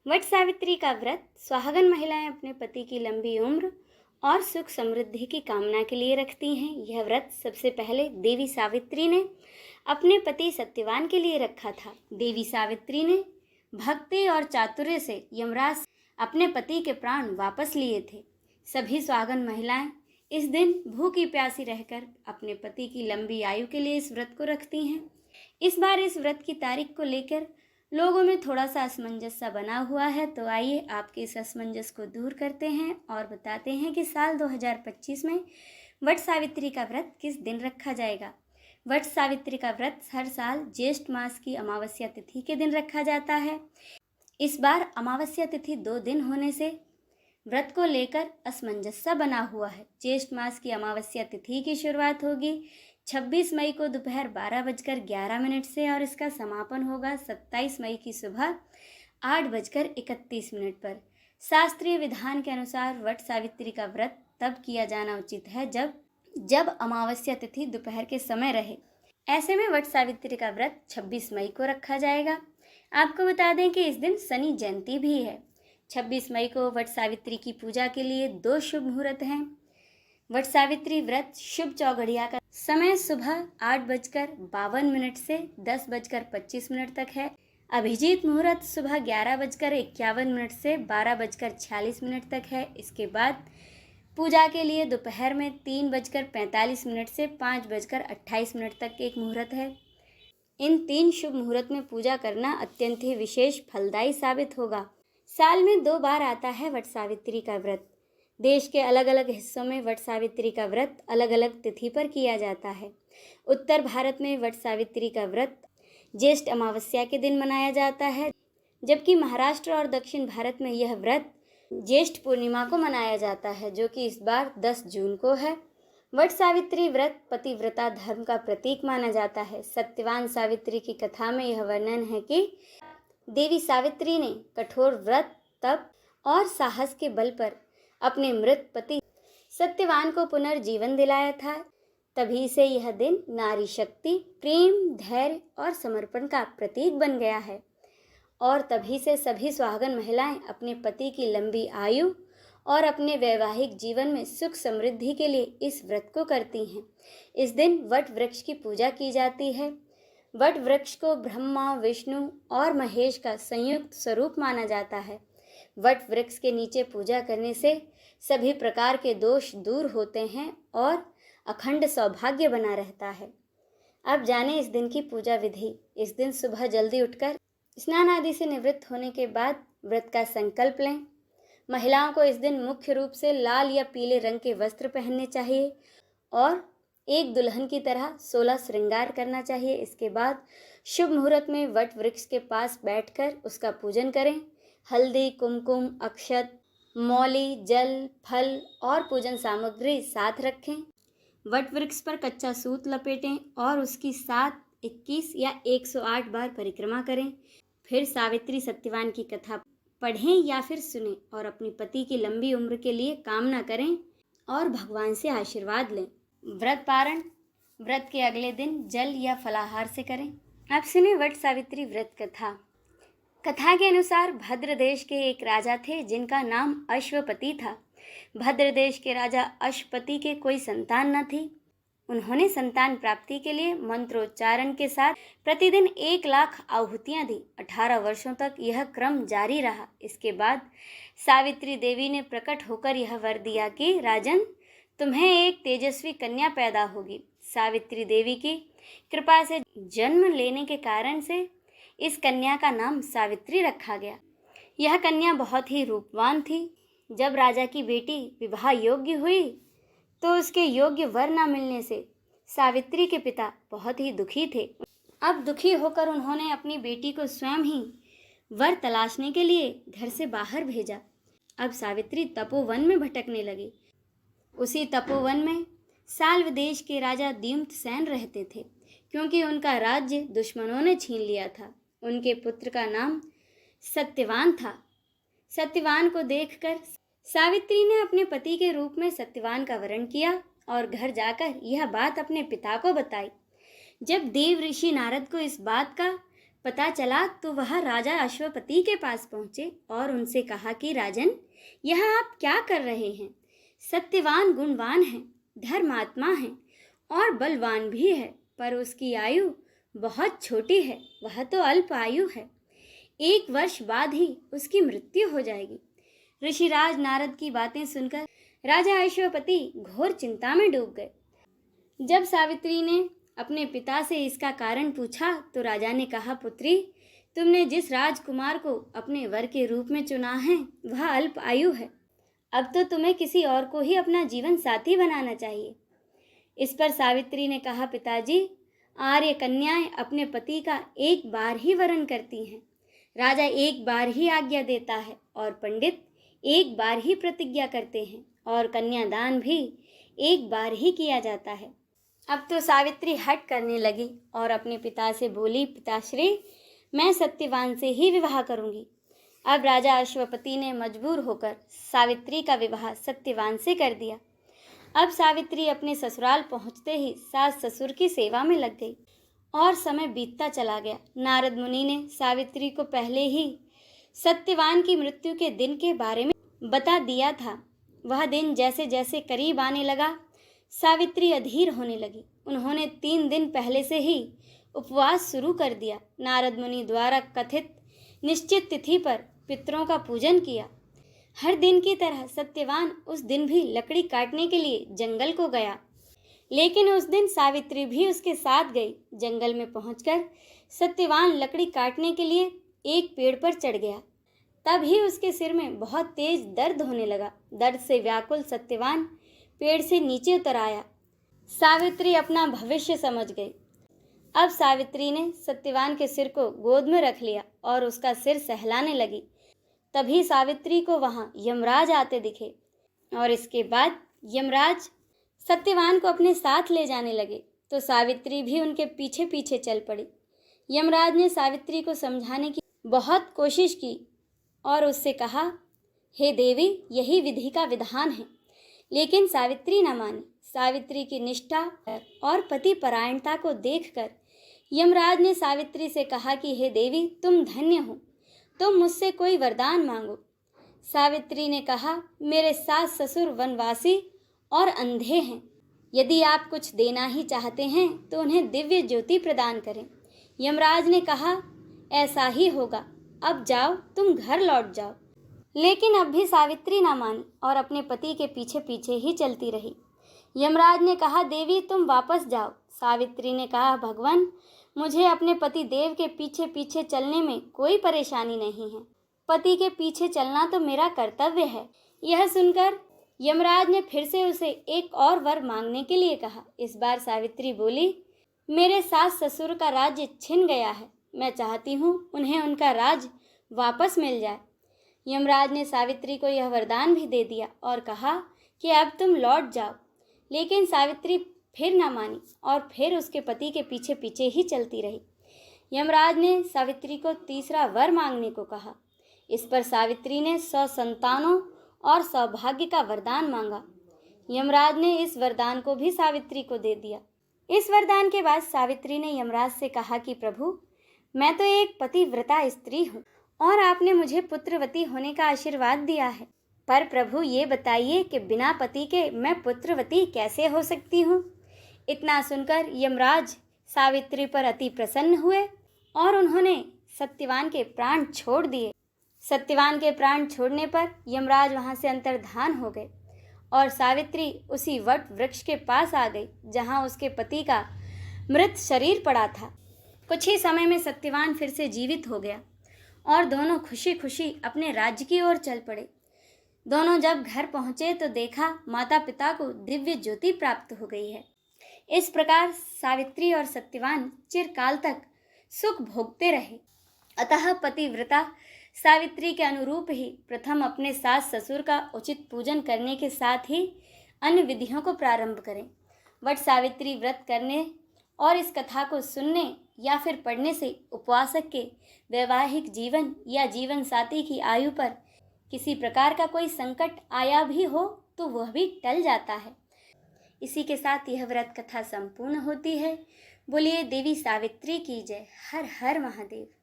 वट सावित्री का व्रत सुहागन महिलाएं अपने पति की लंबी उम्र और सुख समृद्धि की कामना के लिए रखती हैं। यह व्रत सबसे पहले देवी सावित्री ने अपने पति सत्यवान के लिए रखा था। देवी सावित्री ने भक्ति और चातुर्य से यमराज से अपने पति के प्राण वापस लिए थे। सभी सुहागन महिलाएं इस दिन भूखी प्यासी रहकर अपने पति की लंबी आयु के लिए इस व्रत को रखती हैं। इस बार इस व्रत की तारीख को लेकर लोगों में थोड़ा सा असमंजस सा बना हुआ है, तो आइए आपके इस असमंजस को दूर करते हैं और बताते हैं कि साल 2025 में वट सावित्री का व्रत किस दिन रखा जाएगा। वट सावित्री का व्रत हर साल ज्येष्ठ मास की अमावस्या तिथि के दिन रखा जाता है। इस बार अमावस्या तिथि 2 दिन होने से व्रत को लेकर असमंजस सा बना हुआ है। ज्येष्ठ मास की अमावस्या तिथि की शुरुआत होगी 26 मई को दोपहर 12:11 से और इसका समापन होगा 27 मई की सुबह 8:31 पर। शास्त्रीय विधान के अनुसार वट सावित्री का व्रत तब किया जाना उचित है जब अमावस्या तिथि दोपहर के समय रहे। ऐसे में वट सावित्री का व्रत 26 मई को रखा जाएगा। आपको बता दें कि इस दिन शनि जयंती भी है। 26 मई को वट सावित्री की पूजा के लिए 2 शुभ मुहूर्त हैं। वट सावित्री व्रत शुभ चौघड़िया का समय सुबह 8:52 से 10:25 तक है। अभिजीत मुहूर्त सुबह 11:51 से 12:46 तक है। इसके बाद पूजा के लिए दोपहर में 3:45 से 5:28 तक एक मुहूर्त है। इन 3 शुभ मुहूर्त में पूजा करना अत्यंत ही विशेष फलदायी साबित होगा। साल में 2 बार आता है वट सावित्री का व्रत। देश के अलग अलग हिस्सों में वट सावित्री का व्रत अलग अलग तिथि पर किया जाता है। उत्तर भारत में वट सावित्री का व्रत ज्येष्ठ अमावस्या के दिन मनाया जाता है, जबकि महाराष्ट्र और दक्षिण भारत में यह व्रत ज्येष्ठ पूर्णिमा को मनाया जाता है, जो कि इस बार 10 जून को है। वट सावित्री व्रत पतिव्रता धर्म का प्रतीक माना जाता है। सत्यवान सावित्री की कथा में यह वर्णन है कि देवी सावित्री ने कठोर व्रत, तप और साहस के बल पर अपने मृत पति सत्यवान को पुनर्जीवन दिलाया था। तभी से यह दिन नारी शक्ति, प्रेम, धैर्य और समर्पण का प्रतीक बन गया है और तभी से सभी सुहागन महिलाएं अपने पति की लंबी आयु और अपने वैवाहिक जीवन में सुख समृद्धि के लिए इस व्रत को करती हैं। इस दिन वट वृक्ष की पूजा की जाती है। वट वृक्ष को ब्रह्मा, विष्णु और महेश का संयुक्त स्वरूप माना जाता है। वट वृक्ष के नीचे पूजा करने से सभी प्रकार के दोष दूर होते हैं और अखंड सौभाग्य बना रहता है। अब जाने इस दिन की पूजा विधि। इस दिन सुबह जल्दी उठकर स्नान आदि से निवृत्त होने के बाद व्रत का संकल्प लें। महिलाओं को इस दिन मुख्य रूप से लाल या पीले रंग के वस्त्र पहनने चाहिए और एक दुल्हन की तरह 16 श्रृंगार करना चाहिए। इसके बाद शुभ मुहूर्त में वट वृक्ष के पास बैठकर उसका पूजन करें। हल्दी, कुमकुम, अक्षत, मौली, जल, फल और पूजन सामग्री साथ रखें। वट वृक्ष पर कच्चा सूत लपेटें और उसकी 7, 21 या 108 बार परिक्रमा करें। फिर सावित्री सत्यवान की कथा पढ़ें या फिर सुनें और अपने पति की लंबी उम्र के लिए कामना करें और भगवान से आशीर्वाद लें। व्रत पारण व्रत के अगले दिन जल या फलाहार से करें। अब सुने वट सावित्री व्रत कथा। कथा के अनुसार भद्र देश के एक राजा थे जिनका नाम अश्वपति था। भद्र देश के राजा अश्वपति के कोई संतान न थी। उन्होंने संतान प्राप्ति के लिए मंत्रोच्चारण के साथ प्रतिदिन 1 लाख आहुतियाँ दी। 18 वर्षों तक यह क्रम जारी रहा। इसके बाद सावित्री देवी ने प्रकट होकर यह वर दिया कि राजन, तुम्हें एक तेजस्वी कन्या पैदा होगी। सावित्री देवी की कृपा से जन्म लेने के कारण से इस कन्या का नाम सावित्री रखा गया। यह कन्या बहुत ही रूपवान थी। जब राजा की बेटी विवाह योग्य हुई तो उसके योग्य वर न मिलने से सावित्री के पिता बहुत ही दुखी थे। अब दुखी होकर उन्होंने अपनी बेटी को स्वयं ही वर तलाशने के लिए घर से बाहर भेजा। अब सावित्री तपोवन में भटकने लगी। उसी तपोवन में साल्व देश के राजा द्युम्नसेन रहते थे, क्योंकि उनका राज्य दुश्मनों ने छीन लिया था। उनके पुत्र का नाम सत्यवान था। सत्यवान को देखकर सावित्री ने अपने पति के रूप में सत्यवान का वरण किया और घर जाकर यह बात अपने पिता को बताई। जब देव ऋषि नारद को इस बात का पता चला तो वह राजा अश्वपति के पास पहुंचे और उनसे कहा कि राजन, यह आप क्या कर रहे हैं? सत्यवान गुणवान है, धर्मात्मा है और बलवान भी है, पर उसकी आयु बहुत छोटी है, वह तो अल्प आयु है। 1 वर्ष बाद ही उसकी मृत्यु हो जाएगी। ऋषिराज नारद की बातें सुनकर राजा अश्वपति घोर चिंता में डूब गए। जब सावित्री ने अपने पिता से इसका कारण पूछा तो राजा ने कहा, पुत्री, तुमने जिस राजकुमार को अपने वर के रूप में चुना है वह अल्प आयु है। अब तो तुम्हें किसी और को ही अपना जीवन साथी बनाना चाहिए। इस पर सावित्री ने कहा, पिताजी, आर्य कन्याएं अपने पति का एक बार ही वरण करती हैं। राजा एक बार ही आज्ञा देता है और पंडित एक बार ही प्रतिज्ञा करते हैं और कन्यादान भी एक बार ही किया जाता है। अब तो सावित्री हट करने लगी और अपने पिता से बोली, पिताश्री, मैं सत्यवान से ही विवाह करूंगी। अब राजा अश्वपति ने मजबूर होकर सावित्री का विवाह सत्यवान से कर दिया। अब सावित्री अपने ससुराल पहुंचते ही सास ससुर की सेवा में लग गई और समय बीतता चला गया। नारद मुनि ने सावित्री को पहले ही सत्यवान की मृत्यु के दिन के बारे में बता दिया था। वह दिन जैसे जैसे करीब आने लगा, सावित्री अधीर होने लगी। उन्होंने 3 दिन पहले से ही उपवास शुरू कर दिया। नारद मुनि द्वारा कथित निश्चित तिथि पर पितरों का पूजन किया। हर दिन की तरह सत्यवान उस दिन भी लकड़ी काटने के लिए जंगल को गया, लेकिन उस दिन सावित्री भी उसके साथ गई। जंगल में पहुंचकर सत्यवान लकड़ी काटने के लिए एक पेड़ पर चढ़ गया। तभी उसके सिर में बहुत तेज दर्द होने लगा। दर्द से व्याकुल सत्यवान पेड़ से नीचे उतर आया। सावित्री अपना भविष्य समझ गई। अब सावित्री ने सत्यवान के सिर को गोद में रख लिया और उसका सिर सहलाने लगी। तभी सावित्री को वहाँ यमराज आते दिखे और इसके बाद यमराज सत्यवान को अपने साथ ले जाने लगे, तो सावित्री भी उनके पीछे पीछे चल पड़ी। यमराज ने सावित्री को समझाने की बहुत कोशिश की और उससे कहा, हे देवी, यही विधि का विधान है। लेकिन सावित्री न मानी। सावित्री की निष्ठा और पति परायणता को देखकर यमराज ने सावित्री से कहा कि हे देवी, तुम धन्य हो, तुम मुझसे कोई वरदान मांगो। सावित्री ने कहा, मेरे सास ससुर वनवासी और अंधे हैं। यदि आप कुछ देना ही चाहते हैं तो उन्हें दिव्य ज्योति प्रदान करें। यमराज ने कहा, ऐसा ही होगा, अब जाओ, तुम घर लौट जाओ। लेकिन अब भी सावित्री ना मानी और अपने पति के पीछे पीछे ही चलती रही। यमराज ने कहा, देवी, तुम वापस जाओ। सावित्री ने कहा, भगवान, मुझे अपने पति देव के पीछे पीछे चलने में कोई परेशानी नहीं है। पति के पीछे चलना तो मेरा कर्तव्य है। यह सुनकर यमराज ने फिर से उसे एक और वर मांगने के लिए कहा। इस बार सावित्री बोली, मेरे सास ससुर का राज्य छिन गया है। मैं चाहती हूँ उन्हें उनका राज वापस मिल जाए। यमराज ने सावित्री को यह वरदान भी दे दिया और कहा कि अब तुम लौट जाओ। लेकिन सावित्री फिर ना मानी और फिर उसके पति के पीछे पीछे ही चलती रही। यमराज ने सावित्री को तीसरा वर मांगने को कहा। इस पर सावित्री ने 100 संतानों और सौभाग्य का वरदान मांगा। यमराज ने इस वरदान को भी सावित्री को दे दिया। इस वरदान के बाद सावित्री ने यमराज से कहा कि प्रभु, मैं तो एक पतिव्रता स्त्री हूँ और आपने मुझे पुत्रवती होने का आशीर्वाद दिया है, पर प्रभु ये बताइए कि बिना पति के मैं पुत्रवती कैसे हो सकती हूँ। इतना सुनकर यमराज सावित्री पर अति प्रसन्न हुए और उन्होंने सत्यवान के प्राण छोड़ दिए। सत्यवान के प्राण छोड़ने पर यमराज वहाँ से अंतर्धान हो गए और सावित्री उसी वट वृक्ष के पास आ गई जहाँ उसके पति का मृत शरीर पड़ा था। कुछ ही समय में सत्यवान फिर से जीवित हो गया और दोनों खुशी खुशी अपने राज्य की ओर चल पड़े। दोनों जब घर पहुँचे तो देखा माता पिता को दिव्य ज्योति प्राप्त हो गई है। इस प्रकार सावित्री और सत्यवान चिरकाल तक सुख भोगते रहे। अतः पतिव्रता सावित्री के अनुरूप ही प्रथम अपने सास ससुर का उचित पूजन करने के साथ ही अन्य विधियों को प्रारंभ करें। वट सावित्री व्रत करने और इस कथा को सुनने या फिर पढ़ने से उपवासक के वैवाहिक जीवन या जीवन साथी की आयु पर किसी प्रकार का कोई संकट आया भी हो तो वह भी टल जाता है। इसी के साथ यह व्रत कथा संपूर्ण होती है। बोलिए देवी सावित्री की जय। हर हर महादेव।